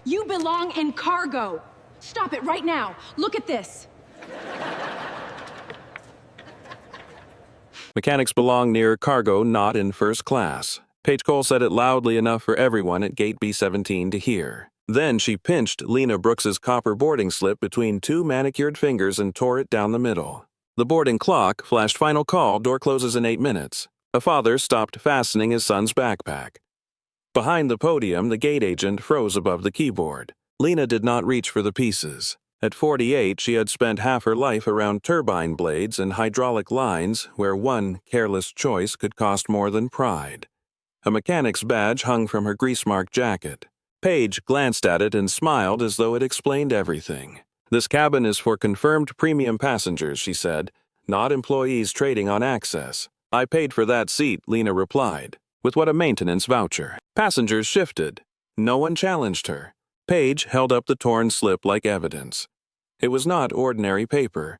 You belong in cargo. Stop it right now. Look at this. Mechanics belong near cargo, not in first class. Paige Cole said it loudly enough for everyone at Gate B17 to hear. Then she pinched Lena Brooks's copper boarding slip between two manicured fingers and tore it down the middle. The boarding clock flashed final call, door closes in 8 minutes. A father stopped fastening his son's backpack. Behind the podium, the gate agent froze above the keyboard. Lena did not reach for the pieces. At 48, she had spent half her life around turbine blades and hydraulic lines where one careless choice could cost more than pride. A mechanic's badge hung from her grease-marked jacket. Paige glanced at it and smiled as though it explained everything. "This cabin is for confirmed premium passengers," she said, "not employees trading on access." "I paid for that seat," Lena replied. "With what, a maintenance voucher?" Passengers shifted. No one challenged her. Paige held up the torn slip like evidence. It was not ordinary paper.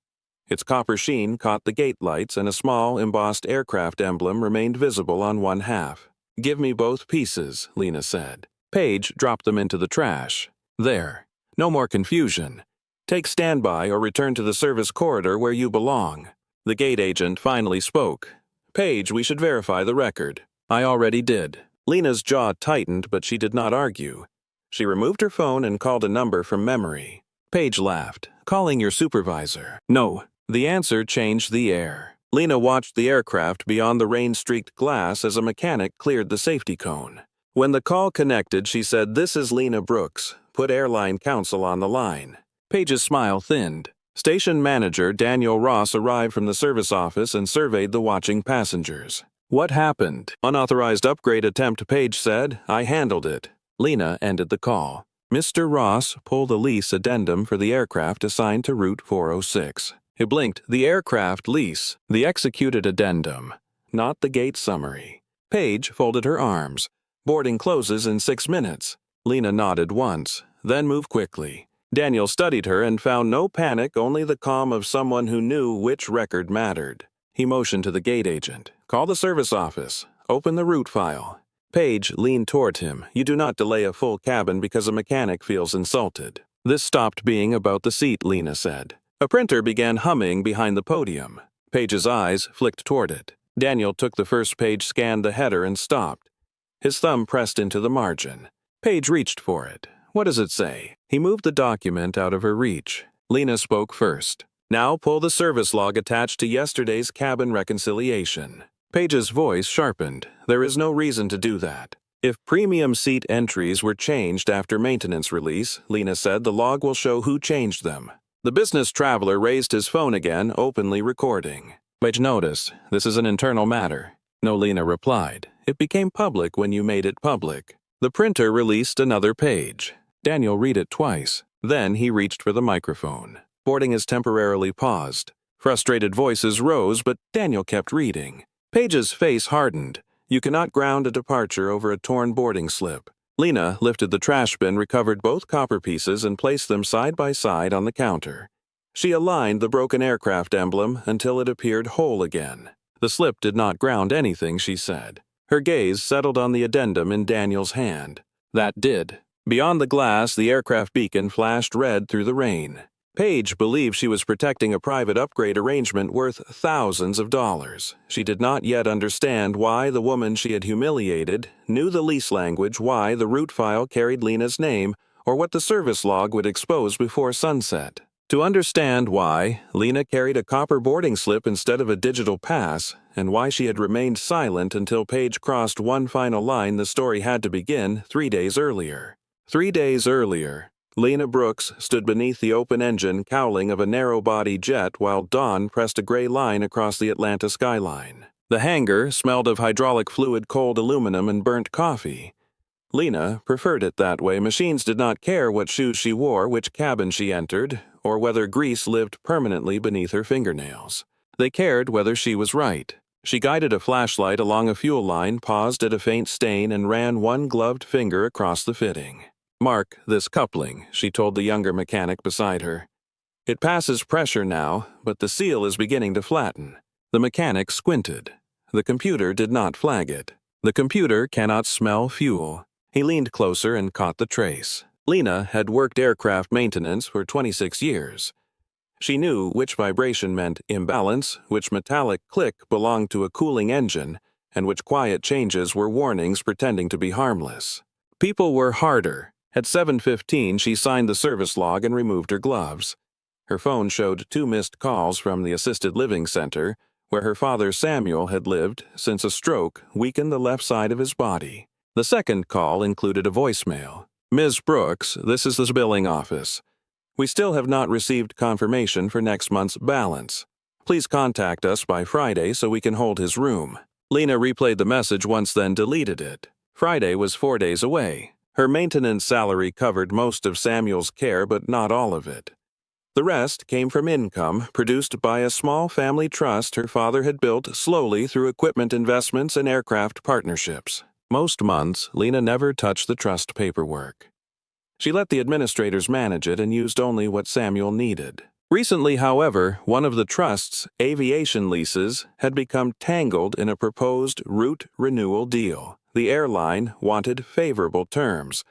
Its copper sheen caught the gate lights, and a small, embossed aircraft emblem remained visible on one half. "Give me both pieces," Lena said. Paige dropped them into the trash. "There. No more confusion. Take standby or return to the service corridor where you belong." The gate agent finally spoke. "Paige, we should verify the record." "I already did." Lena's jaw tightened, but she did not argue. She removed her phone and called a number from memory. Paige laughed. "Calling your supervisor." "No." The answer changed the air. Lena watched the aircraft beyond the rain-streaked glass as a mechanic cleared the safety cone. When the call connected, she said, "This is Lena Brooks. Put airline counsel on the line." Paige's smile thinned. Station manager Daniel Ross arrived from the service office and surveyed the watching passengers. "What happened?" "Unauthorized upgrade attempt," Paige said. "I handled it." Lena ended the call. "Mr. Ross, pull the lease addendum for the aircraft assigned to Route 406. He blinked. "The aircraft lease. The executed addendum. Not the gate summary." Paige folded her arms. "Boarding closes in 6 minutes." Lena nodded once, then moved quickly. Daniel studied her and found no panic, only the calm of someone who knew which record mattered. He motioned to the gate agent. "Call the service office. Open the route file." Paige leaned toward him. "You do not delay a full cabin because a mechanic feels insulted." "This stopped being about the seat," Lena said. A printer began humming behind the podium. Paige's eyes flicked toward it. Daniel took the first page, scanned the header, and stopped. His thumb pressed into the margin. Paige reached for it. "What does it say?" He moved the document out of her reach. Lena spoke first. "Now pull the service log attached to yesterday's cabin reconciliation." Paige's voice sharpened. "There is no reason to do that." "If premium seat entries were changed after maintenance release," Lena said, "the log will show who changed them." The business traveler raised his phone again, openly recording. "Paige, notice, this is an internal matter." "No," Lena replied. "It became public when you made it public." The printer released another page. Daniel read it twice. Then he reached for the microphone. "Boarding is temporarily paused." Frustrated voices rose, but Daniel kept reading. Paige's face hardened. "You cannot ground a departure over a torn boarding slip." Lena lifted the trash bin, recovered both copper pieces, and placed them side by side on the counter. She aligned the broken aircraft emblem until it appeared whole again. "The slip did not ground anything," she said. Her gaze settled on the addendum in Daniel's hand. "That did." Beyond the glass, the aircraft beacon flashed red through the rain. Paige believed she was protecting a private upgrade arrangement worth thousands of dollars. She did not yet understand why the woman she had humiliated knew the lease language, why the route file carried Lena's name, or what the service log would expose before sunset. To understand why, Lena carried a copper boarding slip instead of a digital pass, and why she had remained silent until Paige crossed one final line, the story had to begin 3 days earlier. 3 days earlier, Lena Brooks stood beneath the open engine cowling of a narrow-body jet while dawn pressed a gray line across the Atlanta skyline. The hangar smelled of hydraulic fluid, cold aluminum, and burnt coffee. Lena preferred it that way. Machines did not care what shoes she wore, which cabin she entered, or whether grease lived permanently beneath her fingernails. They cared whether she was right. She guided a flashlight along a fuel line, paused at a faint stain, and ran one gloved finger across the fitting. "Mark this coupling," she told the younger mechanic beside her. "It passes pressure now, but the seal is beginning to flatten." The mechanic squinted. The computer did not flag it. The computer cannot smell fuel. He leaned closer and caught the trace. Lena had worked aircraft maintenance for 26 years. She knew which vibration meant imbalance, which metallic click belonged to a cooling engine, and which quiet changes were warnings pretending to be harmless. People were harder. At 7:15, she signed the service log and removed her gloves. Her phone showed 2 missed calls from the assisted living center, where her father Samuel had lived since a stroke weakened the left side of his body. The second call included a voicemail. "Ms. Brooks, this is the billing office. We still have not received confirmation for next month's balance. Please contact us by Friday so we can hold his room." Lena replayed the message once, then deleted it. Friday was 4 days away. Her maintenance salary covered most of Samuel's care, but not all of it. The rest came from income produced by a small family trust her father had built slowly through equipment investments and aircraft partnerships. Most months, Lena never touched the trust paperwork. She let the administrators manage it and used only what Samuel needed. Recently, however, one of the trust's aviation leases had become tangled in a proposed route renewal deal. The airline wanted favorable terms.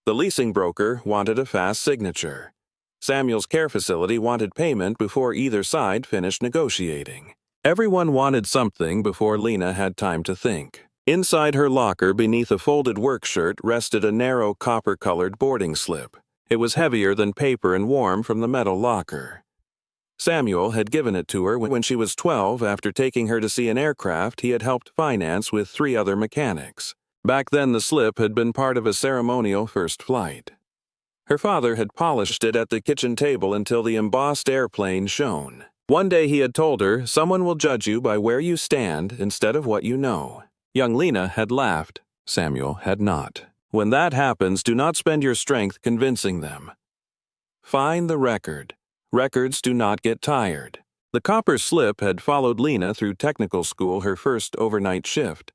The leasing broker wanted a fast signature. Samuel's care facility wanted payment before either side finished negotiating. Everyone wanted something before Lena had time to think. Inside her locker, beneath a folded work shirt, rested a narrow copper-colored boarding slip. It was heavier than paper and warm from the metal locker. Samuel had given it to her when she was 12 after taking her to see an aircraft he had helped finance with 3 other mechanics. Back then, the slip had been part of a ceremonial first flight. Her father had polished it at the kitchen table until the embossed airplane shone. One day he had told her, "Someone will judge you by where you stand instead of what you know." Young Lena had laughed. Samuel had not. When that happens, do not spend your strength convincing them. Find the record. Records do not get tired. The copper slip had followed Lena through technical school her first overnight shift,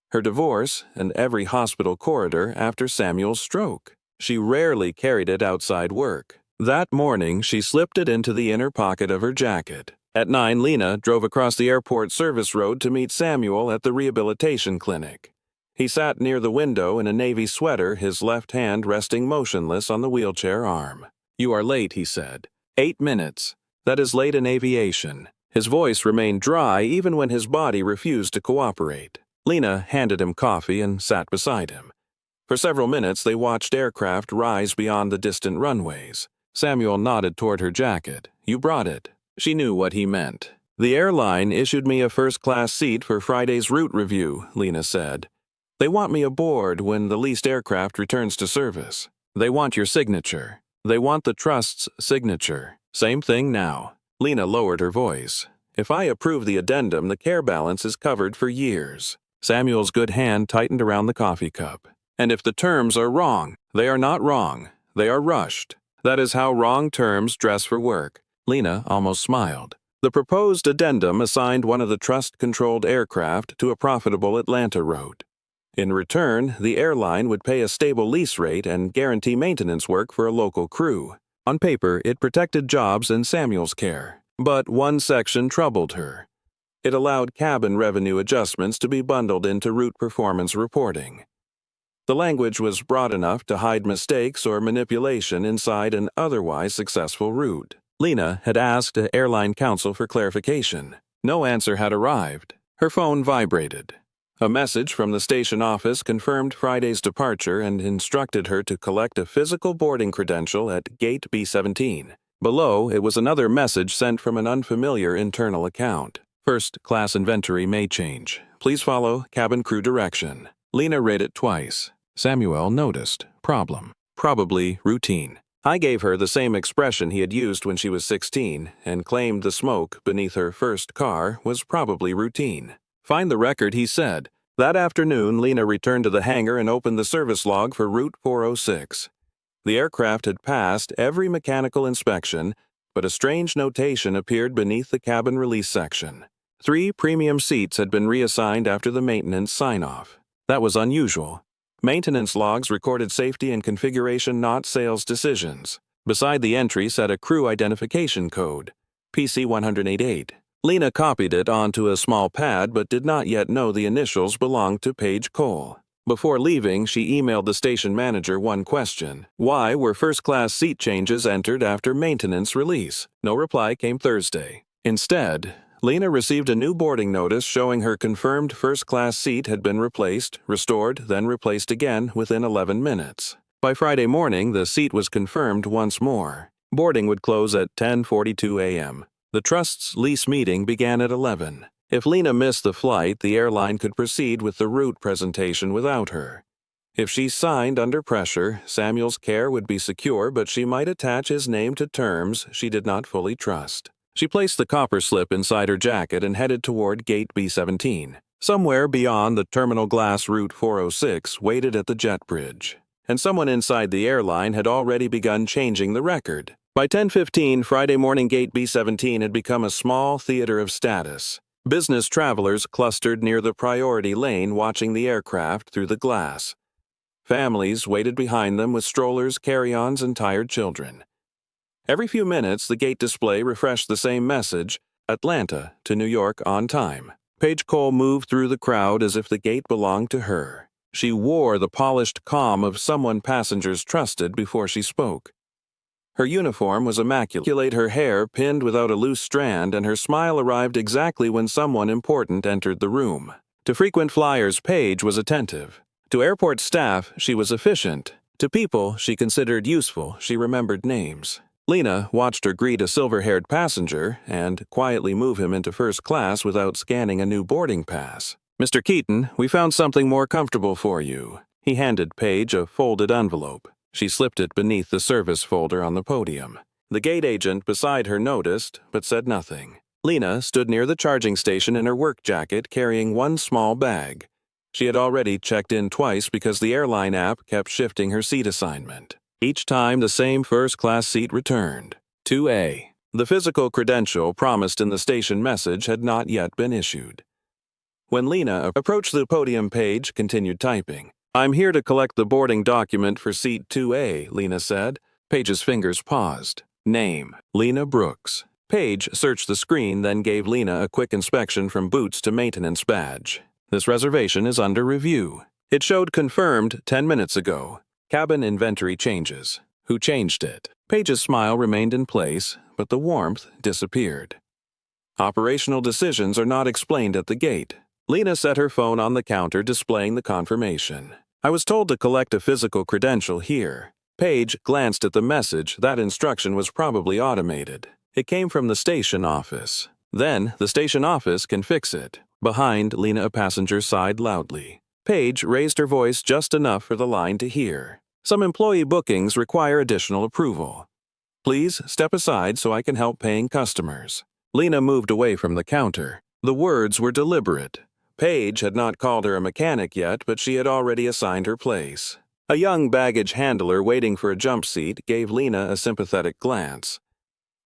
her divorce, and every hospital corridor after Samuel's stroke. She rarely carried it outside work. That morning, she slipped it into the inner pocket of her jacket. At 9, Lena drove across the airport service road to meet Samuel at the rehabilitation clinic. He sat near the window in a navy sweater, his left hand resting motionless on the wheelchair arm. "You are late," he said. 8 minutes. That is late in aviation." His voice remained dry even when his body refused to cooperate. Lena handed him coffee and sat beside him. For several minutes, they watched aircraft rise beyond the distant runways. Samuel nodded toward her jacket. "You brought it." She knew what he meant. "The airline issued me a first-class seat for Friday's route review," Lena said. "They want me aboard when the leased aircraft returns to service. They want your signature. They want the trust's signature. Same thing now." Lena lowered her voice. "If I approve the addendum, the care balance is covered for years." Samuel's good hand tightened around the coffee cup. "And if the terms are wrong, they are not wrong. They are rushed. That is how wrong terms dress for work." Lena almost smiled. The proposed addendum assigned one of the trust-controlled aircraft to a profitable Atlanta route. In return, the airline would pay a stable lease rate and guarantee maintenance work for a local crew. On paper, it protected jobs in Samuel's care. But one section troubled her. It allowed cabin revenue adjustments to be bundled into route performance reporting. The language was broad enough to hide mistakes or manipulation inside an otherwise successful route. Lena had asked airline counsel for clarification. No answer had arrived. Her phone vibrated. A message from the station office confirmed Friday's departure and instructed her to collect a physical boarding credential at Gate B17. Below, it was another message sent from an unfamiliar internal account. "First-class inventory may change. Please follow cabin crew direction." Lena read it twice. Samuel noticed. Problem. Probably routine. I gave her the same expression he had used when she was 16 and claimed the smoke beneath her first car was probably routine. Find the record, he said. That afternoon, Lena returned to the hangar and opened the service log for Route 406. The aircraft had passed every mechanical inspection, but a strange notation appeared beneath the cabin release section. 3 premium seats had been reassigned after the maintenance sign-off. That was unusual. Maintenance logs recorded safety and configuration, not sales decisions. Beside the entry sat a crew identification code, PC-188. Lena copied it onto a small pad but did not yet know the initials belonged to Paige Cole. Before leaving, she emailed the station manager one question. Why were first-class seat changes entered after maintenance release? No reply came Thursday. Instead, Lena received a new boarding notice showing her confirmed first-class seat had been replaced, restored, then replaced again within 11 minutes. By Friday morning, the seat was confirmed once more. Boarding would close at 10:42 a.m. The Trust's lease meeting began at 11. If Lena missed the flight, the airline could proceed with the route presentation without her. If she signed under pressure, Samuel's care would be secure, but she might attach his name to terms she did not fully trust. She placed the copper slip inside her jacket and headed toward Gate B17. Somewhere beyond the terminal glass Route 406 waited at the jet bridge, and someone inside the airline had already begun changing the record. By 10:15 Friday morning, Gate B17 had become a small theater of status. Business travelers clustered near the priority lane watching the aircraft through the glass. Families waited behind them with strollers, carry-ons, and tired children. Every few minutes, the gate display refreshed the same message, Atlanta to New York on time. Paige Cole moved through the crowd as if the gate belonged to her. She wore the polished calm of someone passengers trusted before she spoke. Her uniform was immaculate, her hair pinned without a loose strand, and her smile arrived exactly when someone important entered the room. To frequent flyers, Paige was attentive. To airport staff, she was efficient. To people she considered useful, she remembered names. Lena watched her greet a silver-haired passenger and quietly move him into first class without scanning a new boarding pass. "Mr. Keaton, we found something more comfortable for you." He handed Paige a folded envelope. She slipped it beneath the service folder on the podium. The gate agent beside her noticed, but said nothing. Lena stood near the charging station in her work jacket, carrying one small bag. She had already checked in twice because the airline app kept shifting her seat assignment. Each time the same first-class seat returned. 2A. The physical credential promised in the station message had not yet been issued. When Lena approached the podium, Paige continued typing. "I'm here to collect the boarding document for seat 2A, Lena said. Paige's fingers paused. Name, Lena Brooks. Paige searched the screen, then gave Lena a quick inspection from boots to maintenance badge. "This reservation is under review." It showed confirmed 10 minutes ago. Cabin inventory changes. Who changed it? Paige's smile remained in place, but the warmth disappeared. Operational decisions are not explained at the gate. Lena set her phone on the counter, displaying the confirmation. "I was told to collect a physical credential here." Paige glanced at the message. That instruction was probably automated. It came from the station office. "Then, the station office can fix it." Behind Lena, a passenger sighed loudly. Paige raised her voice just enough for the line to hear. "Some employee bookings require additional approval. Please step aside so I can help paying customers." Lena moved away from the counter. The words were deliberate. Paige had not called her a mechanic yet, but she had already assigned her place. A young baggage handler waiting for a jump seat gave Lena a sympathetic glance.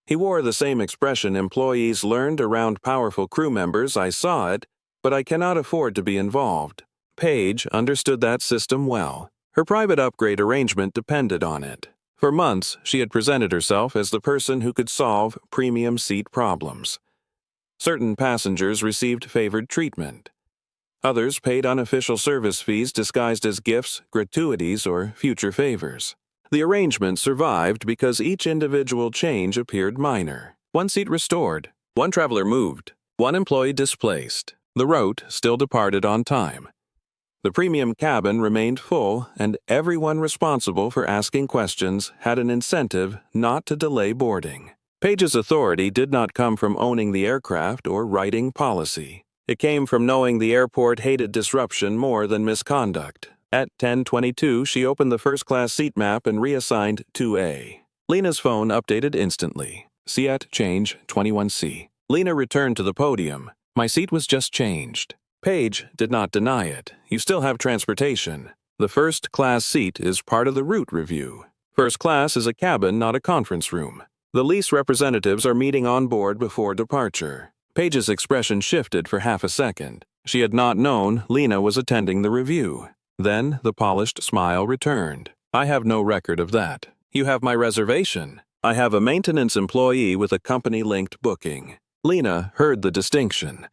He wore the same expression employees learned around powerful crew members. "I saw it, but I cannot afford to be involved." Paige understood that system well. Her private upgrade arrangement depended on it. For months, she had presented herself as the person who could solve premium seat problems. Certain passengers received favored treatment. Others paid unofficial service fees disguised as gifts, gratuities, or future favors. The arrangement survived because each individual change appeared minor. One seat restored, one traveler moved, one employee displaced. The route still departed on time. The premium cabin remained full, and everyone responsible for asking questions had an incentive not to delay boarding. Paige's authority did not come from owning the aircraft or writing policy. It came from knowing the airport hated disruption more than misconduct. At 10:22, she opened the first-class seat map and reassigned 2A. Lena's phone updated instantly. "Seat change 21C." Lena returned to the podium. "My seat was just changed." Paige did not deny it. "You still have transportation. The first-class seat is part of the route review. First class is a cabin, not a conference room. The Lease representatives are meeting on board before departure." Paige's expression shifted for half a second. She had not known Lena was attending the review. Then the polished smile returned. "I have no record of that. You have my reservation. I have a maintenance employee with a company-linked booking." Lena heard the distinction.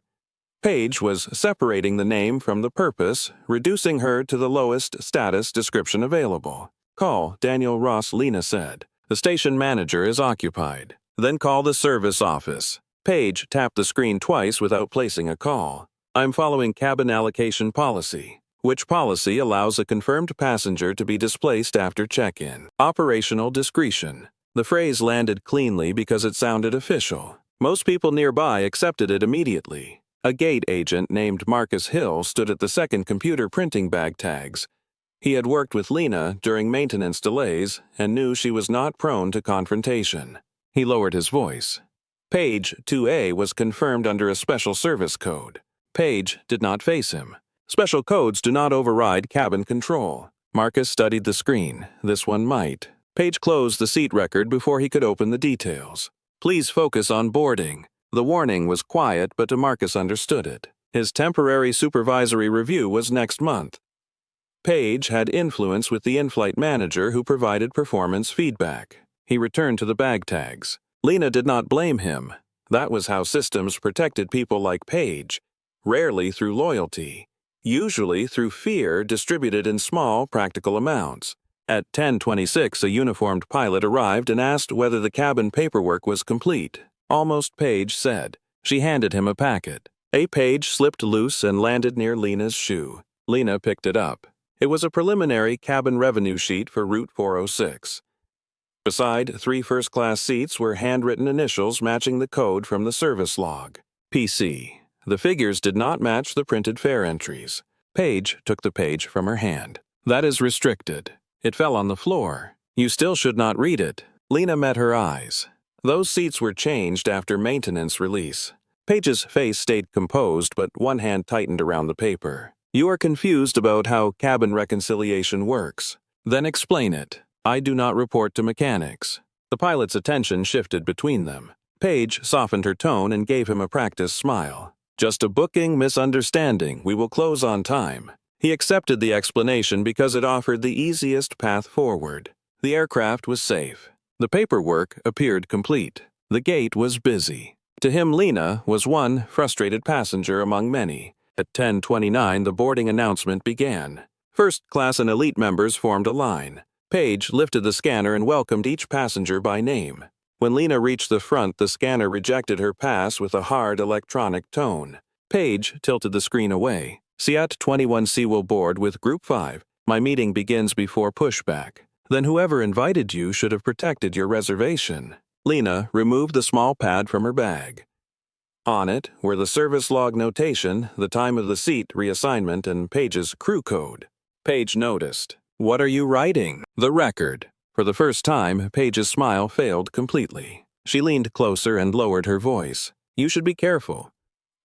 Paige was separating the name from the purpose, reducing her to the lowest status description available. "Call Daniel Ross," Lena said. "The station manager is occupied." "Then call the service office." Paige tapped the screen twice without placing a call. "I'm following cabin allocation policy." "Which policy allows a confirmed passenger to be displaced after check-in?" "Operational discretion." The phrase landed cleanly because it sounded official. Most people nearby accepted it immediately. A gate agent named Marcus Hill stood at the second computer printing bag tags. He had worked with Lena during maintenance delays and knew she was not prone to confrontation. He lowered his voice. Page 2A was confirmed under a special service code. Paige did not face him. Special codes do not override cabin control. Marcus studied the screen. This one might. Paige closed the seat record before he could open the details. "Please focus on boarding." The warning was quiet, but Marcus understood it. His temporary supervisory review was next month. Paige had influence with the in-flight manager who provided performance feedback. He returned to the bag tags. Lena did not blame him. That was how systems protected people like Paige, rarely through loyalty, usually through fear distributed in small, practical amounts. At 10:26, a uniformed pilot arrived and asked whether the cabin paperwork was complete. "Almost," Paige said. She handed him a packet. A page slipped loose and landed near Lena's shoe. Lena picked it up. It was a preliminary cabin revenue sheet for Route 406. Beside 3 first-class seats were handwritten initials matching the code from the service log. PC. The figures did not match the printed fare entries. Paige took the page from her hand. "That is restricted." It fell on the floor. "You still should not read it." Lena met her eyes. Those seats were changed after maintenance release. Paige's face stayed composed, but one hand tightened around the paper. "You are confused about how cabin reconciliation works. Then explain it." "I do not report to mechanics." The pilot's attention shifted between them. Paige softened her tone and gave him a practiced smile. "Just a booking misunderstanding. We will close on time." He accepted the explanation because it offered the easiest path forward. The aircraft was safe. The paperwork appeared complete. The gate was busy. To him, Lena was one frustrated passenger among many. At 10:29, the boarding announcement began. First class and elite members formed a line. Paige lifted the scanner and welcomed each passenger by name. When Lena reached the front, the scanner rejected her pass with a hard electronic tone. Paige tilted the screen away. "Seat 21C will board with Group 5. My meeting begins before pushback." "Then whoever invited you should have protected your reservation." Lena removed the small pad from her bag. On it were the service log notation, the time of the seat reassignment, and Paige's crew code. Paige noticed. "What are you writing?" "The record." For the first time, Paige's smile failed completely. She leaned closer and lowered her voice. "You should be careful.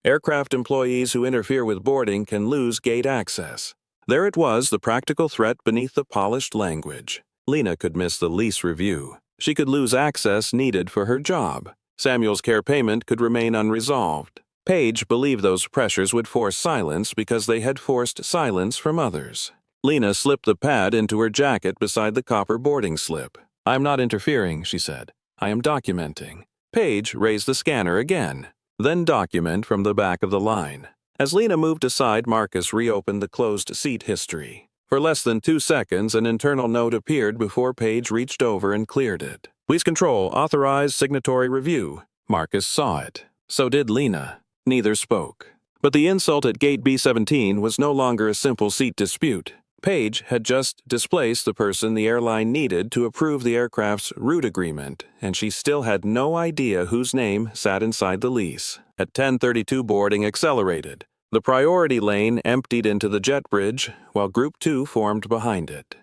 Aircraft employees who interfere with boarding can lose gate access." There it was, the practical threat beneath the polished language. Lena could miss the lease review. She could lose access needed for her job. Samuel's care payment could remain unresolved. Paige believed those pressures would force silence because they had forced silence from others. Lena slipped the pad into her jacket beside the copper boarding slip. "I'm not interfering," she said. "I am documenting." Paige raised the scanner again. "Then document from the back of the line." As Lena moved aside, Marcus reopened the closed seat history. For less than 2 seconds, an internal note appeared before Paige reached over and cleared it. "Please control, authorized signatory review." Marcus saw it. So did Lena. Neither spoke. But the insult at Gate B17 was no longer a simple seat dispute. Paige had just displaced the person the airline needed to approve the aircraft's route agreement, and she still had no idea whose name sat inside the lease. At 10:32, boarding accelerated. The priority lane emptied into the jet bridge, while Group 2 formed behind it.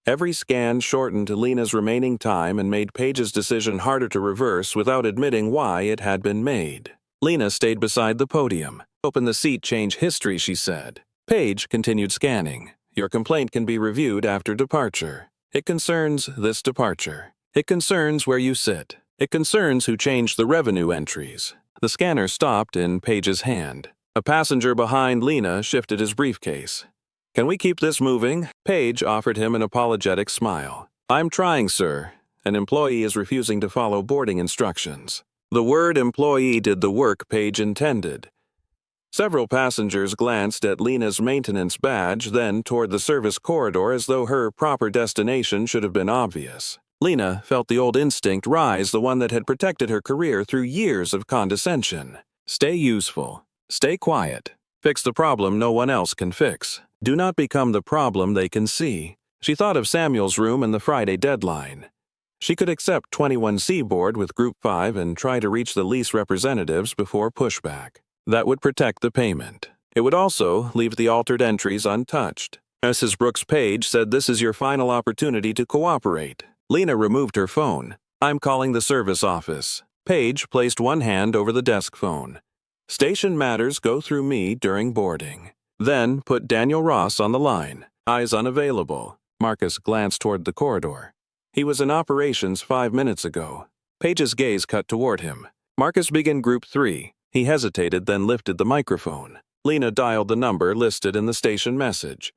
Every scan shortened Lena's remaining time and made Paige's decision harder to reverse without admitting why it had been made. Lena stayed beside the podium. "Open the seat change history," she said. Paige continued scanning. "Your complaint can be reviewed after departure. It concerns this departure. It concerns where you sit. It concerns who changed the revenue entries." The scanner stopped in Paige's hand. A passenger behind Lena shifted his briefcase. "Can we keep this moving?" Paige offered him an apologetic smile. "I'm trying, sir. An employee is refusing to follow boarding instructions." The word employee did the work Paige intended. Several passengers glanced at Lena's maintenance badge, then toward the service corridor as though her proper destination should have been obvious. Lena felt the old instinct rise, the one that had protected her career through years of condescension. Stay useful. Stay quiet. Fix the problem no one else can fix. Do not become the problem they can see. She thought of Samuel's room and the Friday deadline. She could accept 21C board with Group 5 and try to reach the lease representatives before pushback. That would protect the payment. It would also leave the altered entries untouched. Mrs. Brooks Paige said this is your final opportunity to cooperate. Lena removed her phone. I'm calling the service office. Paige placed one hand over the desk phone. Station matters go through me during boarding. Then put Daniel Ross on the line. Eyes unavailable. Marcus glanced toward the corridor. He was in operations 5 minutes ago. Paige's gaze cut toward him. Marcus began Group 3. He hesitated, then lifted the microphone. Lena dialed the number listed in the station message.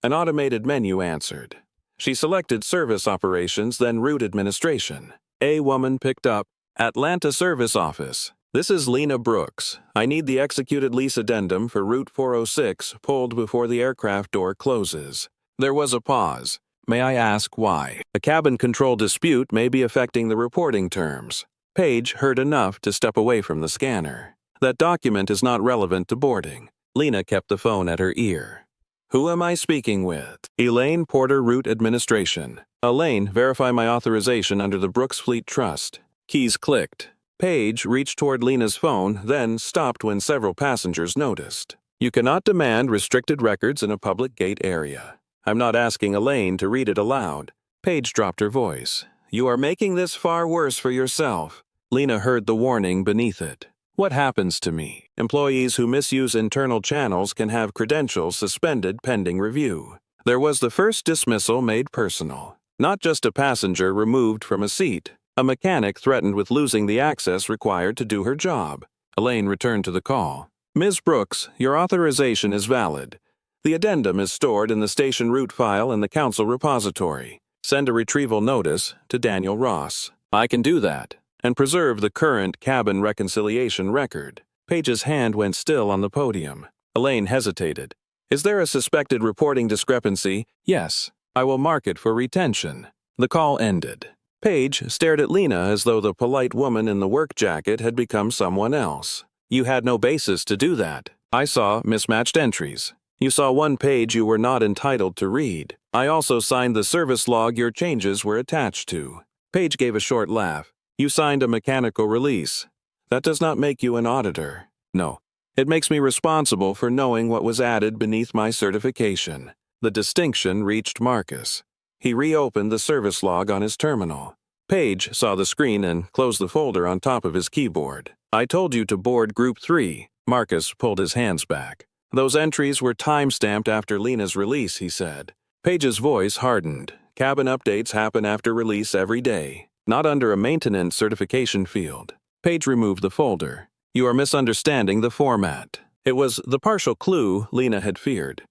An automated menu answered. She selected Service Operations, then Route Administration. A woman picked up. Atlanta Service Office. This is Lena Brooks. I need the executed lease addendum for Route 406 pulled before the aircraft door closes. There was a pause. May I ask why? A cabin control dispute may be affecting the reporting terms. Paige heard enough to step away from the scanner. That document is not relevant to boarding. Lena kept the phone at her ear. Who am I speaking with? Elaine Porter, Route Administration. Elaine, verify my authorization under the Brooks Fleet Trust. Keys clicked. Paige reached toward Lena's phone, then stopped when several passengers noticed. You cannot demand restricted records in a public gate area. I'm not asking Elaine to read it aloud. Paige dropped her voice. You are making this far worse for yourself. Lena heard the warning beneath it. What happens to me? Employees who misuse internal channels can have credentials suspended pending review. There was the first dismissal made personal. Not just a passenger removed from a seat. A mechanic threatened with losing the access required to do her job. Elaine returned to the call. Ms. Brooks, your authorization is valid. The addendum is stored in the station route file in the council repository. Send a retrieval notice to Daniel Ross. I can do that. And preserve the current cabin reconciliation record. Paige's hand went still on the podium. Elaine hesitated. Is there a suspected reporting discrepancy? Yes. I will mark it for retention. The call ended. Paige stared at Lena as though the polite woman in the work jacket had become someone else. You had no basis to do that. I saw mismatched entries. You saw one page you were not entitled to read. I also signed the service log your changes were attached to. Paige gave a short laugh. You signed a mechanical release. That does not make you an auditor. No. It makes me responsible for knowing what was added beneath my certification. The distinction reached Marcus. He reopened the service log on his terminal. Paige saw the screen and closed the folder on top of his keyboard. I told you to board Group 3. Marcus pulled his hands back. Those entries were time-stamped after Lena's release, he said. Paige's voice hardened. Cabin updates happen after release every day, not under a maintenance certification field. Paige removed the folder. You are misunderstanding the format. It was the partial clue Lena had feared.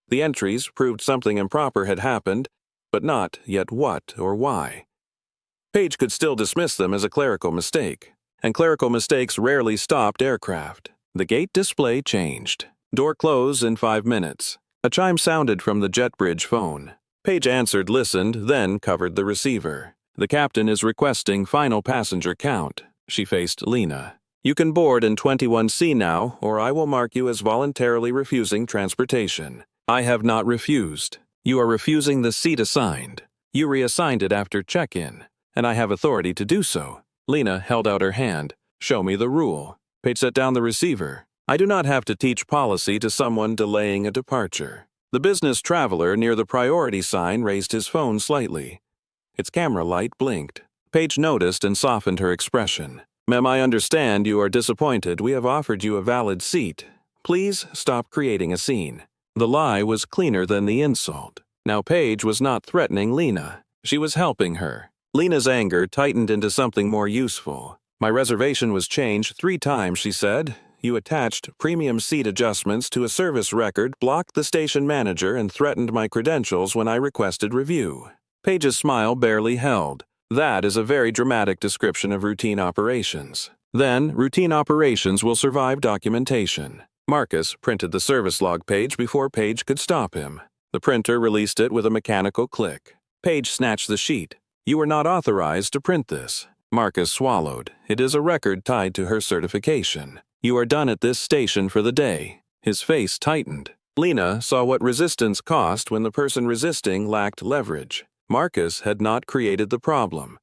The entries proved something improper had happened, but not yet what or why. Paige could still dismiss them as a clerical mistake, and clerical mistakes rarely stopped aircraft. The gate display changed. Door closed in 5 minutes. A chime sounded from the JetBridge phone. Paige answered, listened, then covered the receiver. The captain is requesting final passenger count. She faced Lena. You can board in 21C now, or I will mark you as voluntarily refusing transportation. I have not refused. You are refusing the seat assigned. You reassigned it after check-in, and I have authority to do so. Lena held out her hand. Show me the rule. Paige set down the receiver. I do not have to teach policy to someone delaying a departure. The business traveler near the priority sign raised his phone slightly. Its camera light blinked. Paige noticed and softened her expression. Ma'am, I understand you are disappointed. We have offered you a valid seat. Please stop creating a scene. The lie was cleaner than the insult. Now Paige was not threatening Lena. She was helping her. Lena's anger tightened into something more useful. My reservation was changed 3 times, she said. You attached premium seat adjustments to a service record, blocked the station manager, and threatened my credentials when I requested review. Paige's smile barely held. That is a very dramatic description of routine operations. Then, routine operations will survive documentation. Marcus printed the service log page before Paige could stop him. The printer released it with a mechanical click. Paige snatched the sheet. "You are not authorized to print this." Marcus swallowed. "It is a record tied to her certification. You are done at this station for the day." His face tightened. Lena saw what resistance cost when the person resisting lacked leverage. Marcus had not created the problem.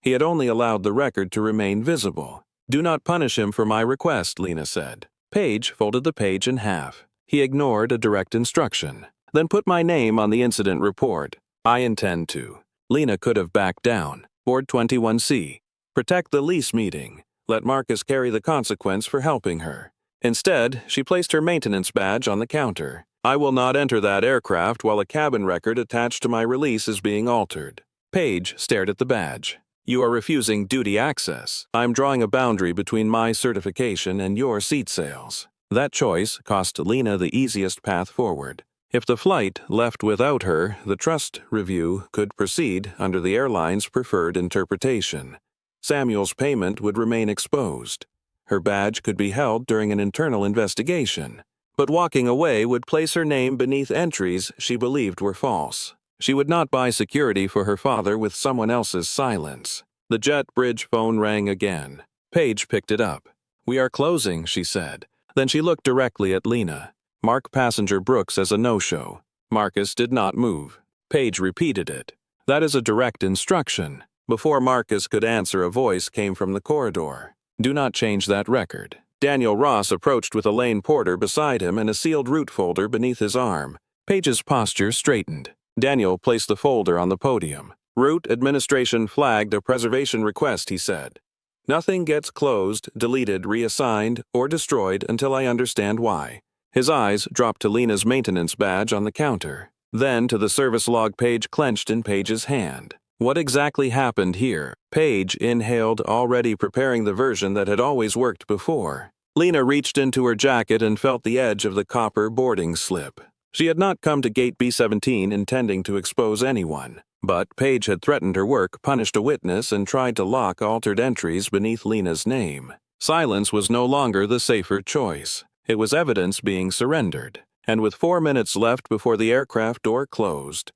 He had only allowed the record to remain visible. "Do not punish him for my request," Lena said. Paige folded the page in half. He ignored a direct instruction. "Then put my name on the incident report." "I intend to." Lena could have backed down. Board 21C. Protect the lease meeting. Let Marcus carry the consequence for helping her. Instead, she placed her maintenance badge on the counter. "I will not enter that aircraft while a cabin record attached to my release is being altered." Paige stared at the badge. "You are refusing duty access. I'm drawing a boundary between my certification and your seat sales." That choice cost Lena the easiest path forward. If the flight left without her, the trust review could proceed under the airline's preferred interpretation. Samuel's payment would remain exposed. Her badge could be held during an internal investigation. But walking away would place her name beneath entries she believed were false. She would not buy security for her father with someone else's silence. The jet bridge phone rang again. Paige picked it up. "We are closing," she said. Then she looked directly at Lena. "Mark passenger Brooks as a no-show." Marcus did not move. Paige repeated it. "That is a direct instruction." Before Marcus could answer, a voice came from the corridor. "Do not change that record." Daniel Ross approached with Elaine Porter beside him and a sealed route folder beneath his arm. Paige's posture straightened. Daniel placed the folder on the podium. "Route administration flagged a preservation request," he said. "Nothing gets closed, deleted, reassigned, or destroyed until I understand why." His eyes dropped to Lena's maintenance badge on the counter, then to the service log page clenched in Paige's hand. What exactly happened here? Paige inhaled, already preparing the version that had always worked before. Lena reached into her jacket and felt the edge of the copper boarding slip. She had not come to Gate B17 intending to expose anyone, but Paige had threatened her work, punished a witness, and tried to lock altered entries beneath Lena's name. Silence was no longer the safer choice. It was evidence being surrendered, and with 4 minutes left before the aircraft door closed,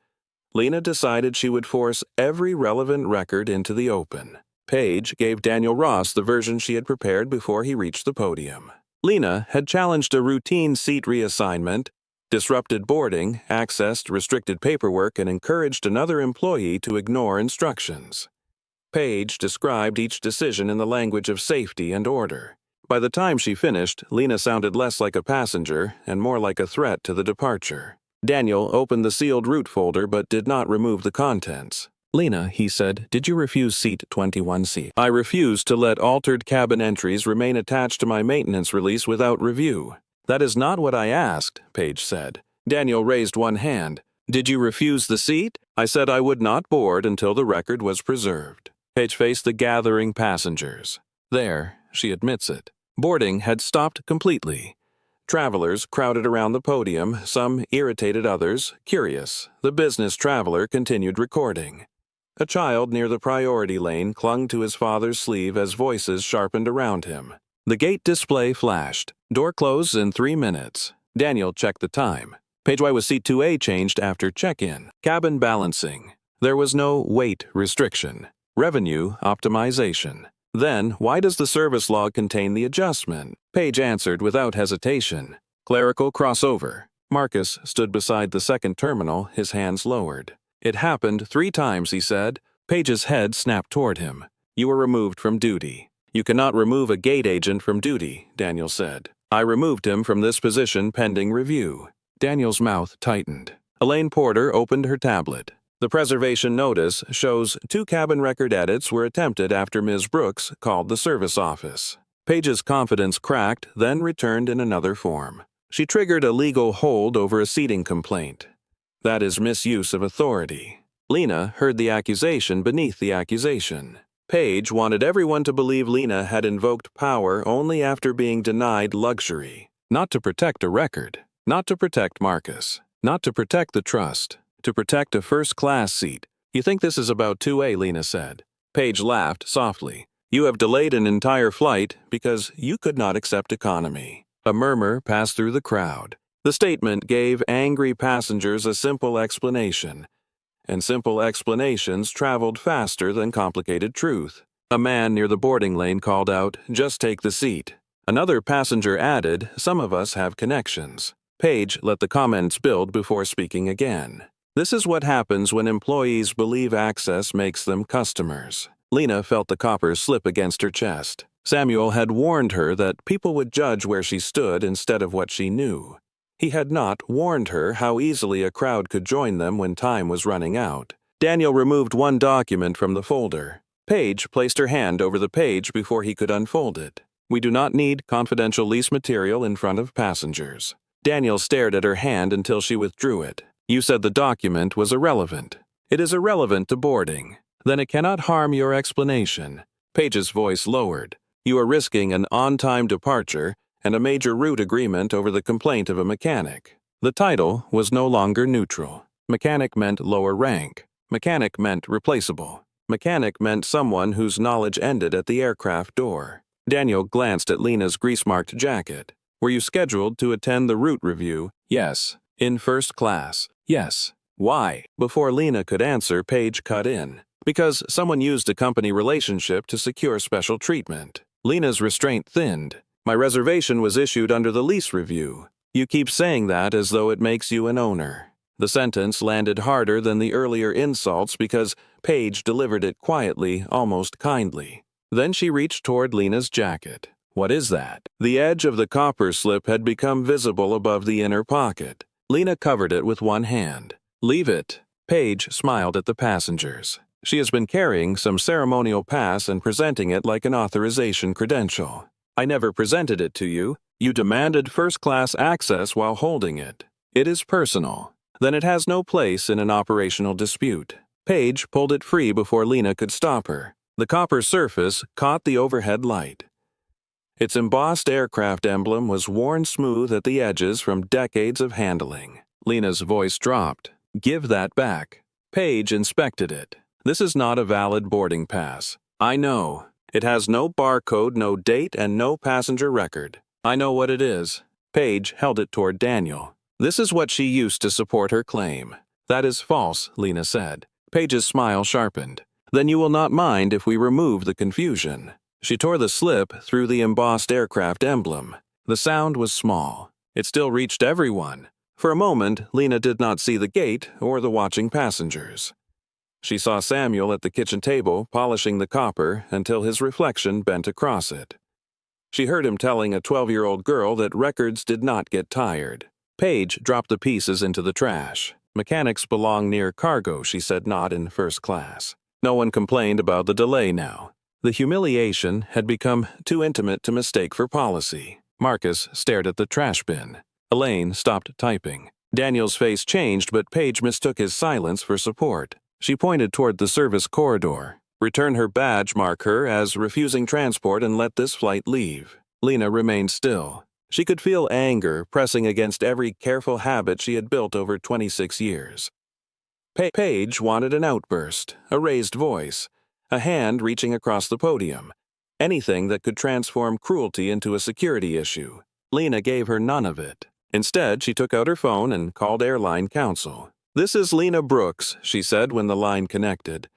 Lena decided she would force every relevant record into the open. Paige gave Daniel Ross the version she had prepared before he reached the podium. Lena had challenged a routine seat reassignment, disrupted boarding, accessed restricted paperwork, and encouraged another employee to ignore instructions. Paige described each decision in the language of safety and order. By the time she finished, Lena sounded less like a passenger and more like a threat to the departure. Daniel opened the sealed route folder but did not remove the contents. "Lena," he said, "did you refuse seat 21C?" "I refuse to let altered cabin entries remain attached to my maintenance release without review." "That is not what I asked," Paige said. Daniel raised one hand. "Did you refuse the seat?" "I said I would not board until the record was preserved." Paige faced the gathering passengers. There, she admits it. Boarding had stopped completely. Travelers crowded around the podium, some irritated, others curious. The business traveler continued recording. A child near the priority lane clung to his father's sleeve as voices sharpened around him. The gate display flashed. "Door closed in 3 minutes." Daniel checked the time. Paige, why was seat 2A changed after check-in? Cabin balancing. There was no weight restriction. Revenue optimization. Then, why does the service log contain the adjustment? Paige answered without hesitation. Clerical crossover. Marcus stood beside the second terminal, his hands lowered. "It happened 3 times, he said. Paige's head snapped toward him. "You were removed from duty." "You cannot remove a gate agent from duty," Daniel said. "I removed him from this position pending review." Daniel's mouth tightened. Elaine Porter opened her tablet. The preservation notice shows 2 cabin record edits were attempted after Ms. Brooks called the service office. Paige's confidence cracked, then returned in another form. She triggered a legal hold over a seating complaint. That is misuse of authority. Lena heard the accusation beneath the accusation. Paige wanted everyone to believe Lena had invoked power only after being denied luxury. Not to protect a record. Not to protect Marcus. Not to protect the trust. To protect a first-class seat. "You think this is about 2A, Lena said. Paige laughed softly. "You have delayed an entire flight because you could not accept economy." A murmur passed through the crowd. The statement gave angry passengers a simple explanation, and simple explanations traveled faster than complicated truth. A man near the boarding lane called out, "Just take the seat." Another passenger added, "Some of us have connections." Paige let the comments build before speaking again. This is what happens when employees believe access makes them customers. Lena felt the copper slip against her chest. Samuel had warned her that people would judge where she stood instead of what she knew. He had not warned her how easily a crowd could join them when time was running out. Daniel removed one document from the folder. Paige placed her hand over the page before he could unfold it. "We do not need confidential lease material in front of passengers." Daniel stared at her hand until she withdrew it. "You said the document was irrelevant." "It is irrelevant to boarding." "Then it cannot harm your explanation." Paige's voice lowered. "You are risking an on-time departure and a major route agreement over the complaint of a mechanic." The title was no longer neutral. Mechanic meant lower rank. Mechanic meant replaceable. Mechanic meant someone whose knowledge ended at the aircraft door. Daniel glanced at Lena's grease-marked jacket. "Were you scheduled to attend the route review?" "Yes." "In first class?" "Yes." "Why?" Before Lena could answer, Paige cut in. "Because someone used a company relationship to secure special treatment." Lena's restraint thinned. "My reservation was issued under the lease review." "You keep saying that as though it makes you an owner." The sentence landed harder than the earlier insults because Paige delivered it quietly, almost kindly. Then she reached toward Lena's jacket. "What is that?" The edge of the copper slip had become visible above the inner pocket. Lena covered it with one hand. "Leave it." Paige smiled at the passengers. "She has been carrying some ceremonial pass and presenting it like an authorization credential. I never presented it to you. You demanded first-class access while holding it. It is personal. Then it has no place in an operational dispute." Paige pulled it free before Lena could stop her. The copper surface caught the overhead light. Its embossed aircraft emblem was worn smooth at the edges from decades of handling. Lena's voice dropped. "Give that back." Paige inspected it. "This is not a valid boarding pass." "I know. It has no barcode, no date, and no passenger record." "I know what it is." Paige held it toward Daniel. "This is what she used to support her claim." "That is false," Lena said. Paige's smile sharpened. "Then you will not mind if we remove the confusion." She tore the slip through the embossed aircraft emblem. The sound was small. It still reached everyone. For a moment, Lena did not see the gate or the watching passengers. She saw Samuel at the kitchen table polishing the copper until his reflection bent across it. She heard him telling a 12-year-old girl that records did not get tired. Paige dropped the pieces into the trash. "Mechanics belong near cargo," she said, "not in first class." No one complained about the delay now. The humiliation had become too intimate to mistake for policy. Marcus stared at the trash bin. Elaine stopped typing. Daniel's face changed, but Paige mistook his silence for support. She pointed toward the service corridor. "Return her badge, mark her as refusing transport, and let this flight leave." Lena remained still. She could feel anger pressing against every careful habit she had built over 26 years. Paige wanted an outburst, a raised voice, a hand reaching across the podium, anything that could transform cruelty into a security issue. Lena gave her none of it. Instead, she took out her phone and called airline counsel. "This is Lena Brooks," she said when the line connected.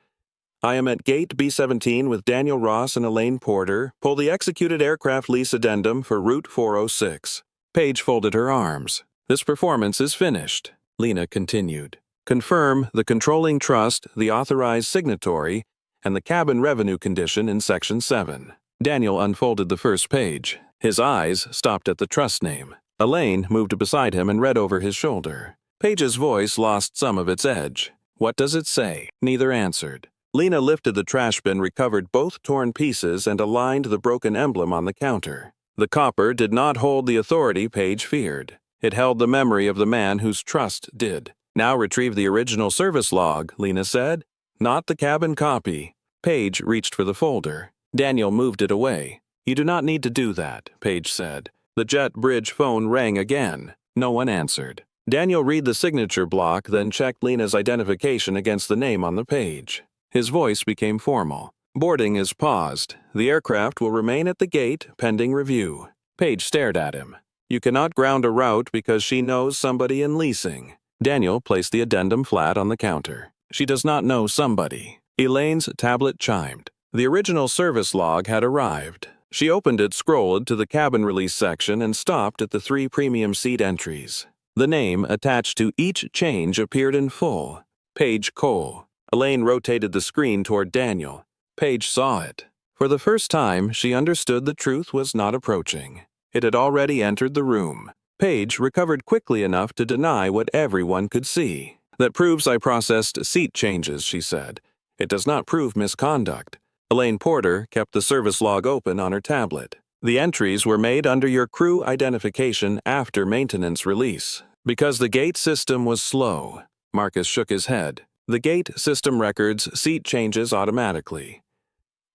"I am at Gate B17 with Daniel Ross and Elaine Porter. Pull the executed aircraft lease addendum for Route 406. Paige folded her arms. "This performance is finished," Lena continued. "Confirm the controlling trust, the authorized signatory, and the cabin revenue condition in Section 7. Daniel unfolded the first page. His eyes stopped at the trust name. Elaine moved beside him and read over his shoulder. Paige's voice lost some of its edge. "What does it say?" Neither answered. Lena lifted the trash bin, recovered both torn pieces, and aligned the broken emblem on the counter. The copper did not hold the authority Paige feared. It held the memory of the man whose trust did. "Now retrieve the original service log," Lena said. "Not the cabin copy." Paige reached for the folder. Daniel moved it away. "You do not need to do that," Paige said. The jet bridge phone rang again. No one answered. Daniel read the signature block, then checked Lena's identification against the name on the page. His voice became formal. "Boarding is paused. The aircraft will remain at the gate pending review." Paige stared at him. You cannot ground a route because she knows somebody in leasing. Daniel placed the addendum flat on the counter. She does not know somebody. Elaine's tablet chimed. The original service log had arrived. She opened it, scrolled to the cabin release section, and stopped at the 3 premium seat entries. The name attached to each change appeared in full. Paige Cole. Elaine rotated the screen toward Daniel. Paige saw it. For the first time, she understood the truth was not approaching. It had already entered the room. Paige recovered quickly enough to deny what everyone could see. That proves I processed seat changes, she said. It does not prove misconduct. Elaine Porter kept the service log open on her tablet. The entries were made under your crew identification after maintenance release. Because the gate system was slow. Marcus shook his head. The gate system records seat changes automatically.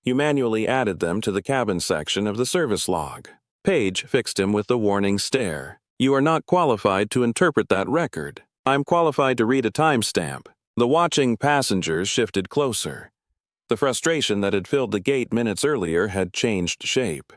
You manually added them to the cabin section of the service log. Paige fixed him with the warning stare. You are not qualified to interpret that record. I'm qualified to read a timestamp. The watching passengers shifted closer. The frustration that had filled the gate minutes earlier had changed shape.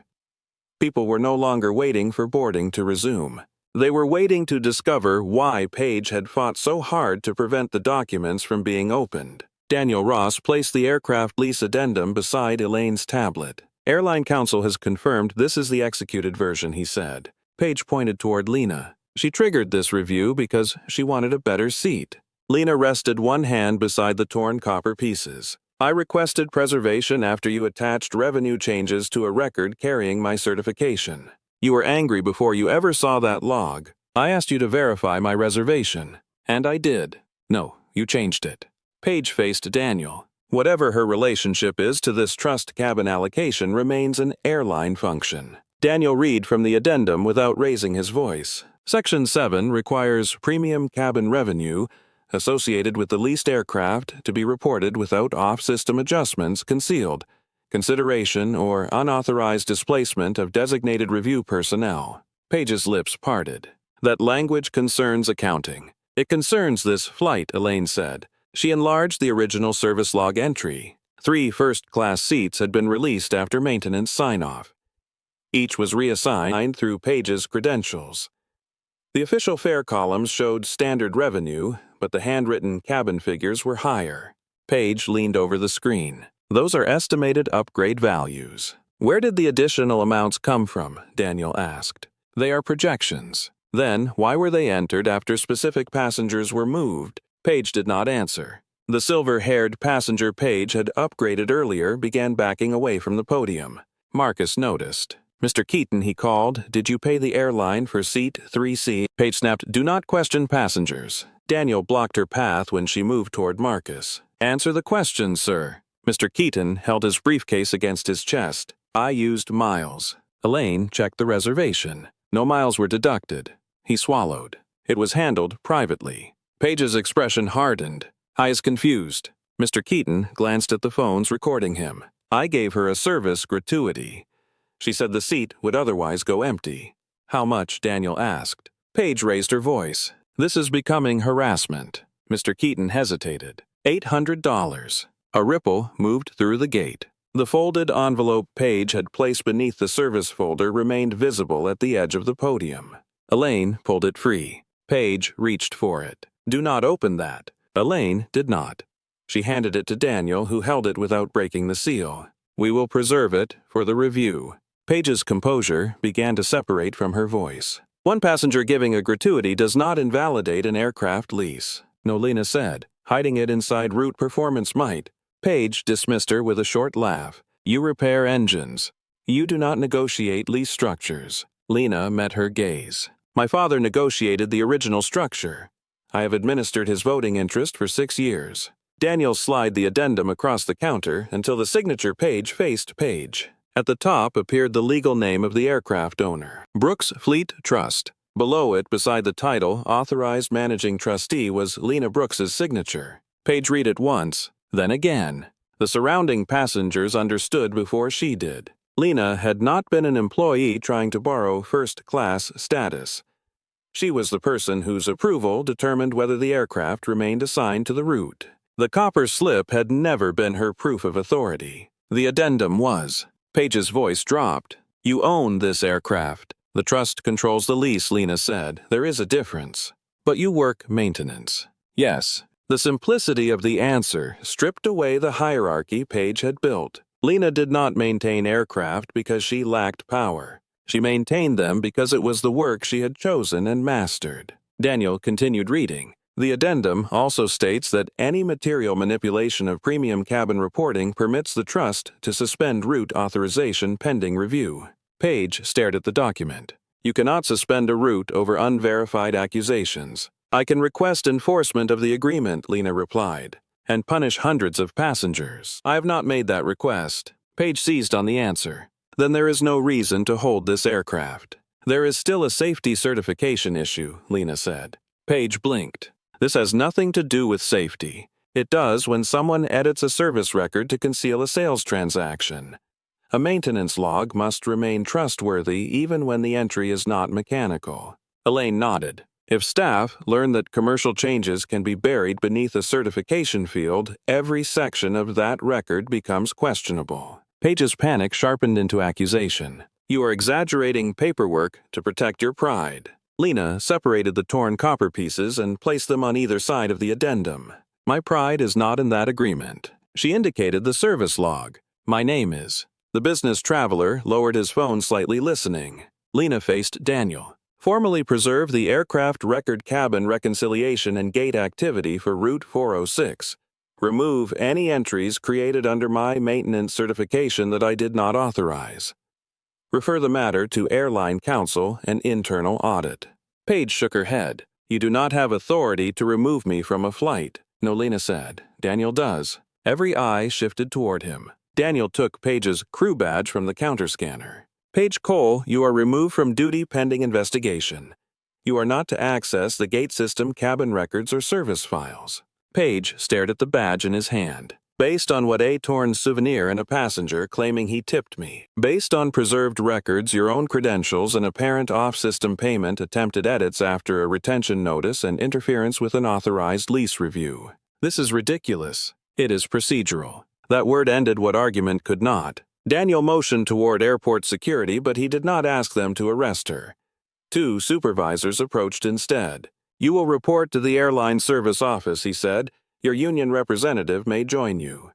People were no longer waiting for boarding to resume. They were waiting to discover why Paige had fought so hard to prevent the documents from being opened. Daniel Ross placed the aircraft lease addendum beside Elaine's tablet. Airline Counsel has confirmed this is the executed version, he said. Paige pointed toward Lena. She triggered this review because she wanted a better seat. Lena rested one hand beside the torn copper pieces. I requested preservation after you attached revenue changes to a record carrying my certification. You were angry before you ever saw that log. I asked you to verify my reservation. And I did. No, you changed it. Paige faced Daniel. Whatever her relationship is to this trust cabin allocation remains an airline function. Daniel read from the addendum without raising his voice. Section 7 requires premium cabin revenue associated with the leased aircraft to be reported without off-system adjustments concealed, consideration, or unauthorized displacement of designated review personnel. Paige's lips parted. That language concerns accounting. It concerns this flight, Elaine said. She enlarged the original service log entry. 3 first-class seats had been released after maintenance sign-off. Each was reassigned through Paige's credentials. The official fare columns showed standard revenue, but the handwritten cabin figures were higher. Paige leaned over the screen. Those are estimated upgrade values. Where did the additional amounts come from? Daniel asked. They are projections. Then, why were they entered after specific passengers were moved? Paige did not answer. The silver-haired passenger Paige had upgraded earlier began backing away from the podium. Marcus noticed. Mr. Keaton, he called, did you pay the airline for seat 3C? Paige snapped, do not question passengers. Daniel blocked her path when she moved toward Marcus. Answer the question, sir. Mr. Keaton held his briefcase against his chest. I used miles. Elaine checked the reservation. No miles were deducted. He swallowed. It was handled privately. Paige's expression hardened. Eyes confused. Mr. Keaton glanced at the phones recording him. I gave her a service gratuity. She said the seat would otherwise go empty. How much? Daniel asked. Paige raised her voice. This is becoming harassment. Mr. Keaton hesitated. $800. A ripple moved through the gate. The folded envelope Paige had placed beneath the service folder remained visible at the edge of the podium. Elaine pulled it free. Paige reached for it. Do not open that. Elaine did not. She handed it to Daniel, who held it without breaking the seal. We will preserve it for the review. Paige's composure began to separate from her voice. One passenger giving a gratuity does not invalidate an aircraft lease. Nolina said. Hiding it inside route performance might. Paige dismissed her with a short laugh. You repair engines. You do not negotiate lease structures. Lena met her gaze. My father negotiated the original structure. I have administered his voting interest for 6 years. Daniel slid the addendum across the counter until the signature page faced Paige. At the top appeared the legal name of the aircraft owner, Brooks Fleet Trust. Below it, beside the title, Authorized Managing Trustee, was Lena Brooks's signature. Paige read it once, then again. The surrounding passengers understood before she did. Lena had not been an employee trying to borrow first-class status. She was the person whose approval determined whether the aircraft remained assigned to the route. The copper slip had never been her proof of authority. The addendum was. Paige's voice dropped. You own this aircraft. The The trust controls the lease, Lena said. There is a difference. But you work maintenance. Yes. The simplicity of the answer stripped away the hierarchy Paige had built. Lena did not maintain aircraft because she lacked power. She maintained them because it was the work she had chosen and mastered. Daniel continued reading. The addendum also states that any material manipulation of premium cabin reporting permits the trust to suspend route authorization pending review. Paige stared at the document. You cannot suspend a route over unverified accusations. I can request enforcement of the agreement, Lena replied, and punish hundreds of passengers. I have not made that request. Paige seized on the answer. Then there is no reason to hold this aircraft. There is still a safety certification issue, Lena said. Paige blinked. This has nothing to do with safety. It does when someone edits a service record to conceal a sales transaction. A maintenance log must remain trustworthy even when the entry is not mechanical. Elaine nodded. If staff learn that commercial changes can be buried beneath a certification field, every section of that record becomes questionable. Paige's panic sharpened into accusation. You are exaggerating paperwork to protect your pride. Lena separated the torn copper pieces and placed them on either side of the addendum. My pride is not in that agreement. She indicated the service log. My name is. The business traveler lowered his phone slightly, listening. Lena faced Daniel. Formally preserve the aircraft record cabin reconciliation and gate activity for Route 406. Remove any entries created under my maintenance certification that I did not authorize. Refer the matter to Airline Counsel and Internal Audit. Paige shook her head. You do not have authority to remove me from a flight. No, Lena said. Daniel does. Every eye shifted toward him. Daniel took Paige's crew badge from the counter scanner. Paige Cole, you are removed from duty pending investigation. You are not to access the gate system cabin records or service files. Paige stared at the badge in his hand. Based on what a torn souvenir and a passenger claiming he tipped me. Based on preserved records, your own credentials, and apparent off-system payment, attempted edits after a retention notice, and interference with an authorized lease review. This is ridiculous. It is procedural. That word ended what argument could not. Daniel motioned toward airport security, but he did not ask them to arrest her. Two supervisors approached instead. You will report to the airline service office, he said. Your union representative may join you.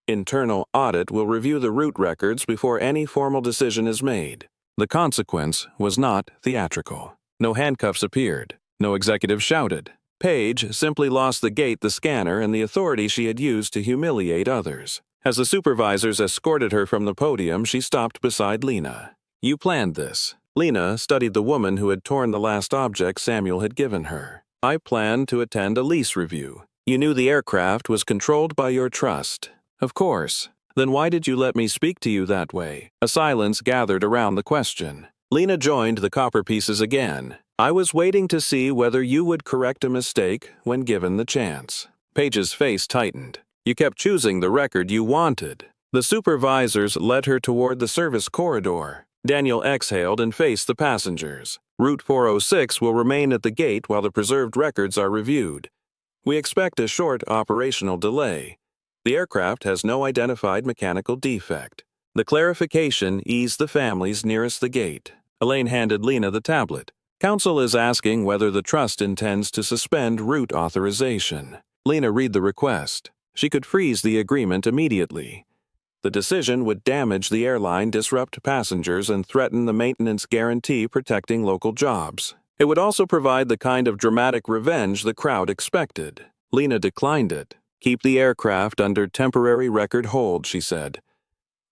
Internal Audit will review the route records before any formal decision is made. The consequence was not theatrical. No handcuffs appeared. No executive shouted. Paige simply lost the gate, the scanner, and the authority she had used to humiliate others. As the supervisors escorted her from the podium, she stopped beside Lena. You planned this. Lena studied the woman who had torn the last object Samuel had given her. I planned to attend a lease review. You knew the aircraft was controlled by your trust. Of course. Then why did you let me speak to you that way? A silence gathered around the question. Lena joined the copper pieces again. I was waiting to see whether you would correct a mistake when given the chance. Paige's face tightened. You kept choosing the record you wanted. The supervisors led her toward the service corridor. Daniel exhaled and faced the passengers. Route 406 will remain at the gate while the preserved records are reviewed. We expect a short operational delay. The aircraft has no identified mechanical defect. The clarification eased the families nearest the gate. Elaine handed Lena the tablet. Counsel is asking whether the trust intends to suspend route authorization. Lena read the request. She could freeze the agreement immediately. The decision would damage the airline, disrupt passengers, and threaten the maintenance guarantee protecting local jobs. It would also provide the kind of dramatic revenge the crowd expected. Lena declined it. Keep the aircraft under temporary record hold, she said.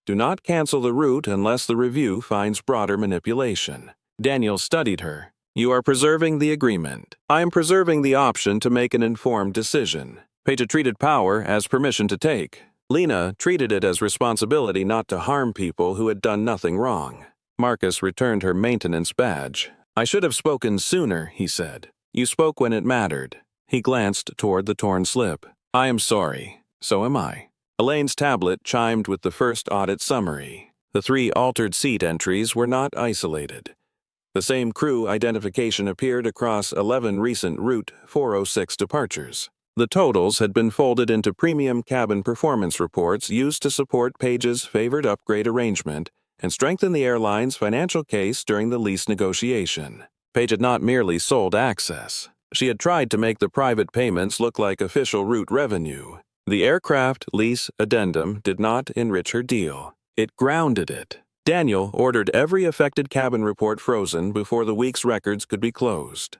Do not cancel the route unless the review finds broader manipulation. Daniel studied her. You are preserving the agreement. I am preserving the option to make an informed decision. Paige treated power as permission to take. Lena treated it as responsibility not to harm people who had done nothing wrong. Marcus returned her maintenance badge. I should have spoken sooner, he said. You spoke when it mattered. He glanced toward the torn slip. I am sorry. So am I. Elaine's tablet chimed with the first audit summary. The 3 altered seat entries were not isolated. The same crew identification appeared across 11 recent Route 406 departures. The totals had been folded into premium cabin performance reports used to support Paige's favored upgrade arrangement and strengthen the airline's financial case during the lease negotiation. Paige had not merely sold access. She had tried to make the private payments look like official route revenue. The aircraft lease addendum did not enrich her deal. It grounded it. Daniel ordered every affected cabin report frozen before the week's records could be closed.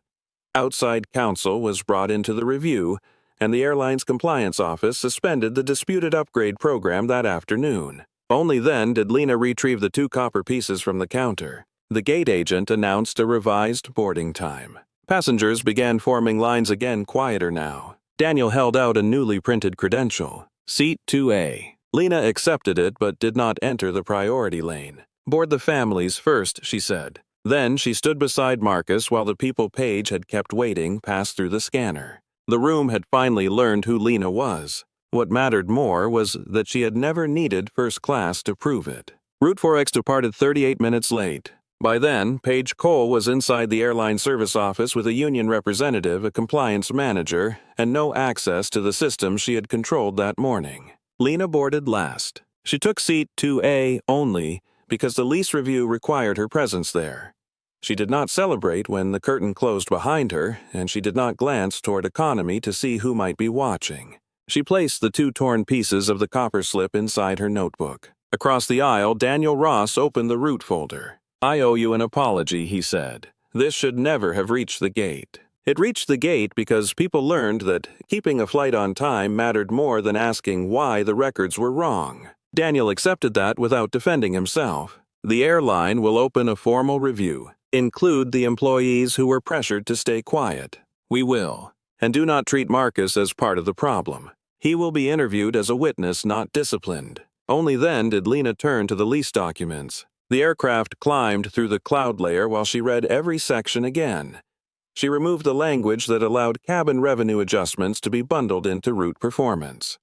Outside counsel was brought into the review, and the airline's compliance office suspended the disputed upgrade program that afternoon. Only then did Lena retrieve the 2 copper pieces from the counter. The gate agent announced a revised boarding time. Passengers began forming lines again, quieter now. Daniel held out a newly printed credential. Seat 2A. Lena accepted it but did not enter the priority lane. Board the families first, she said. Then she stood beside Marcus while the people Paige had kept waiting passed through the scanner. The room had finally learned who Lena was. What mattered more was that she had never needed first class to prove it. Route 4X departed 38 minutes late. By then, Paige Cole was inside the airline service office with a union representative, a compliance manager, and no access to the system she had controlled that morning. Lena boarded last. She took seat 2A only because the lease review required her presence there. She did not celebrate when the curtain closed behind her, and she did not glance toward economy to see who might be watching. She placed the 2 torn pieces of the copper slip inside her notebook. Across the aisle, Daniel Ross opened the route folder. "I owe you an apology," he said. "This should never have reached the gate." It reached the gate because people learned that keeping a flight on time mattered more than asking why the records were wrong. Daniel accepted that without defending himself. "The airline will open a formal review. Include the employees who were pressured to stay quiet. We will. And do not treat Marcus as part of the problem. He will be interviewed as a witness, not disciplined." Only then did Lena turn to the lease documents. The aircraft climbed through the cloud layer while she read every section again. She removed the language that allowed cabin revenue adjustments to be bundled into route performance.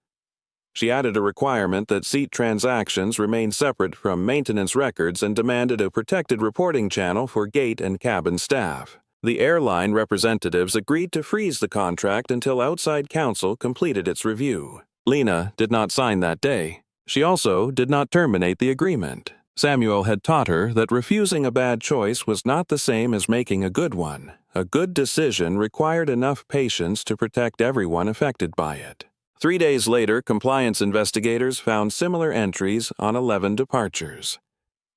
She added a requirement that seat transactions remain separate from maintenance records and demanded a protected reporting channel for gate and cabin staff. The airline representatives agreed to freeze the contract until outside counsel completed its review. Lena did not sign that day. She also did not terminate the agreement. Samuel had taught her that refusing a bad choice was not the same as making a good one. A good decision required enough patience to protect everyone affected by it. 3 days later, compliance investigators found similar entries on 11 departures.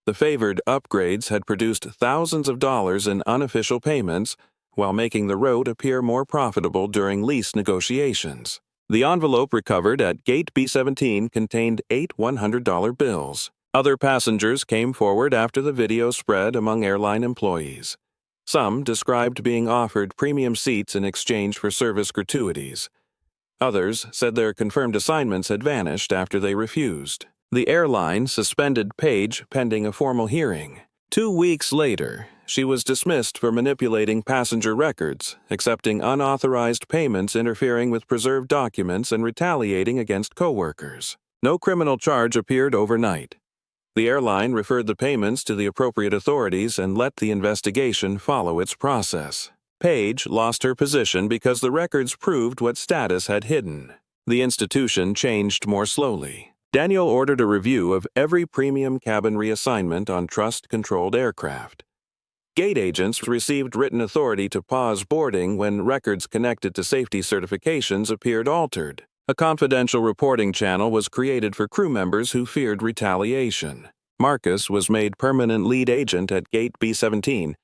The favored upgrades had produced thousands of dollars in unofficial payments, while making the road appear more profitable during lease negotiations. The envelope recovered at Gate B17 contained 8 $100 bills. Other passengers came forward after the video spread among airline employees. Some described being offered premium seats in exchange for service gratuities. Others said their confirmed assignments had vanished after they refused. The airline suspended Paige pending a formal hearing. 2 weeks later, she was dismissed for manipulating passenger records, accepting unauthorized payments, interfering with preserved documents, and retaliating against coworkers. No criminal charge appeared overnight. The airline referred the payments to the appropriate authorities and let the investigation follow its process. Paige lost her position because the records proved what status had hidden. The institution changed more slowly. Daniel ordered a review of every premium cabin reassignment on trust-controlled aircraft. Gate agents received written authority to pause boarding when records connected to safety certifications appeared altered. A confidential reporting channel was created for crew members who feared retaliation. Marcus was made permanent lead agent at Gate B17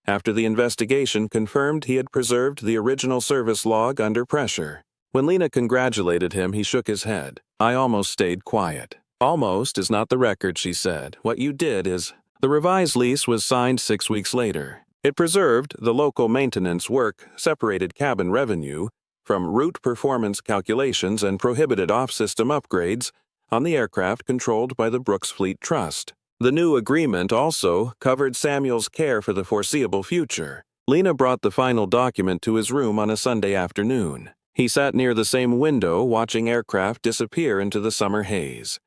after the investigation confirmed he had preserved the original service log under pressure. When Lena congratulated him, he shook his head. "I almost stayed quiet." "Almost is not the record," she said. "What you did is..." The revised lease was signed 6 weeks later. It preserved the local maintenance work, separated cabin revenue from route performance calculations, and prohibited off-system upgrades on the aircraft controlled by the Brooks Fleet Trust. The new agreement also covered Samuel's care for the foreseeable future. Lena brought the final document to his room on a Sunday afternoon. He sat near the same window, watching aircraft disappear into the summer haze.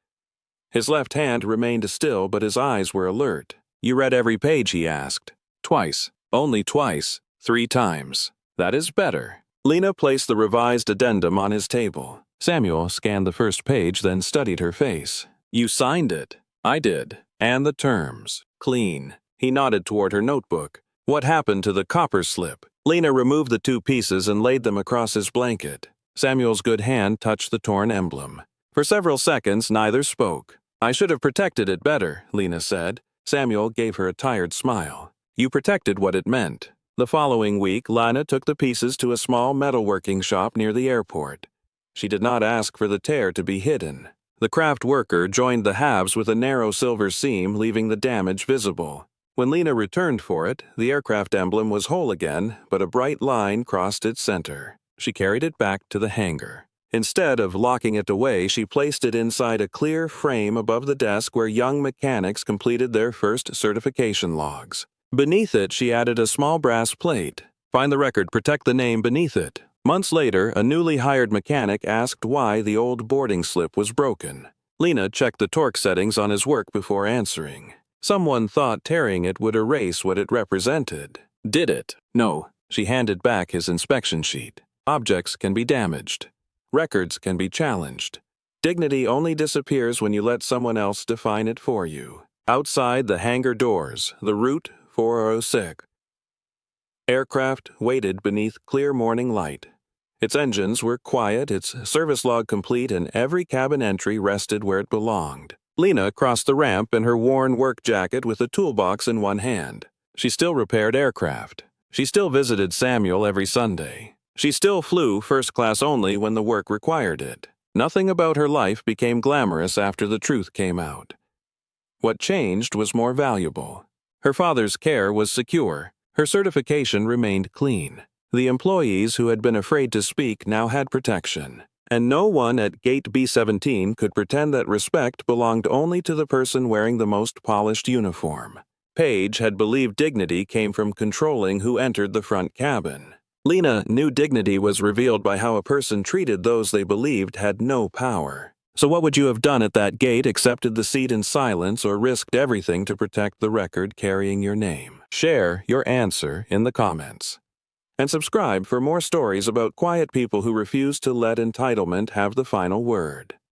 His left hand remained still, but his eyes were alert. "You read every page?" he asked. "Twice. Only twice. 3 times. That is better." Lena placed the revised addendum on his table. Samuel scanned the first page, then studied her face. "You signed it." "I did." And the terms. Clean. He nodded toward her notebook. What happened to the copper slip? Lena removed the 2 pieces and laid them across his blanket. Samuel's good hand touched the torn emblem. For several seconds, neither spoke. I should have protected it better, Lena said. Samuel gave her a tired smile. You protected what it meant. The following week, Lena took the pieces to a small metalworking shop near the airport. She did not ask for the tear to be hidden. The craft worker joined the halves with a narrow silver seam, leaving the damage visible. When Lena returned for it, the aircraft emblem was whole again, but a bright line crossed its center. She carried it back to the hangar. Instead of locking it away, she placed it inside a clear frame above the desk where young mechanics completed their first certification logs. Beneath it, she added a small brass plate. Find the record, protect the name beneath it. Months later, a newly hired mechanic asked why the old boarding slip was broken. Lena checked the torque settings on his work before answering. Someone thought tearing it would erase what it represented. Did it? No. She handed back his inspection sheet. Objects can be damaged. Records can be challenged. Dignity only disappears when you let someone else define it for you. Outside the hangar doors, the route 406. Aircraft waited beneath clear morning light. Its engines were quiet, its service log complete, and every cabin entry rested where it belonged. Lena crossed the ramp in her worn work jacket with a toolbox in one hand. She still repaired aircraft. She still visited Samuel every Sunday. She still flew first class only when the work required it. Nothing about her life became glamorous after the truth came out. What changed was more valuable. Her father's care was secure. Her certification remained clean. The employees who had been afraid to speak now had protection. And no one at Gate B17 could pretend that respect belonged only to the person wearing the most polished uniform. Paige had believed dignity came from controlling who entered the front cabin. Lena knew dignity was revealed by how a person treated those they believed had no power. So what would you have done at that gate, accepted the seat in silence, or risked everything to protect the record carrying your name? Share your answer in the comments. And subscribe for more stories about quiet people who refuse to let entitlement have the final word.